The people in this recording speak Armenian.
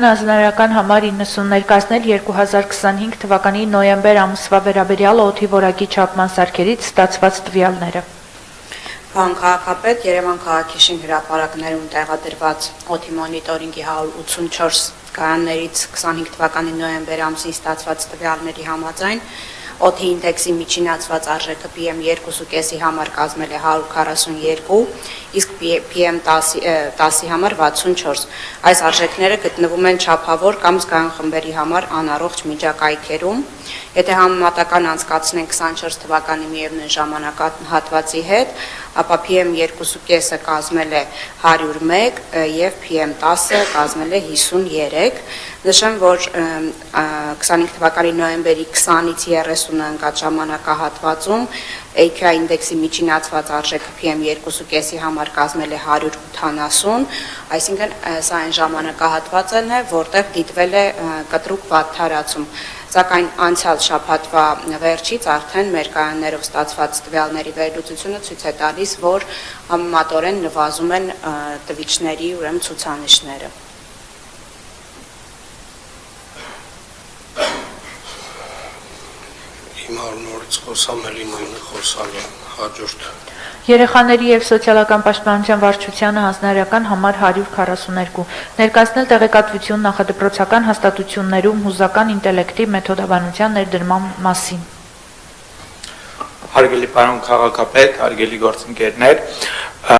Հանրական համար 90 ներկայացնել 2025 թվականի նոյեմբեր ամսվա վերաբերյալ օդի որակի չափման սարքերից ստացված տվյալները։ Պարոն քաղաքապետ, Երևան քաղաքի շինհրապարակներում տեղադրված օդի մոնիտորինգի 184 կայաններից 25 թվականի նոյեմբեր ամսին ստացված տվյալների համաձայն օդի ինդեքսի միջինացված արժեքը PM2.5-ի համար կազմել է 142, իսկ PM10-ի համար 64։ Այս արժեքները գտնվում են չափավոր կամ զգայուն խմբերի համար անառողջ միջակայքերում։ Եթե համեմատական անցկացնենք 24 թվականի միևնույն ժամանակահատվածի հետ, ապա PM2.5-ը կազմել է 101 եւ PM10-ը կազմել է 53։ Նշեմ, որ 25 թվականի նոյեմբերի 20-ից 30-ը ընկած ժամանակահատվածում AQI ինդեքսի միջինացված արժեքը PM2.5-ի համար կազմել է 180, այսինքն սա այն ժամանակահատվածն է, որտեղ դիտվել է կտրուկ վատթարացում։ Սակայն անցյալ շաբաթվա վերջից արդեն մեր կայաններով ստացված տվյալների վերլուծությունը ցույց է տալիս, որ համեմատորեն նվազում են տվիչների ցուցանիշները։ Հիմա նորից խոսամ, էլի նույնը խոսալը հաջորդ։ Երեխաների և սոցիալական պաշտպանության վարչությանը հանձնարարական համար 142, ներկայացնել տեղեկատվություն նախադպրոցական հաստատություններում հուզական ինտելեկտի մեթոդաբանության ներդրման մասին։ Հարգելի պարոն քաղաքապետ, հարգելի գործընկերներ,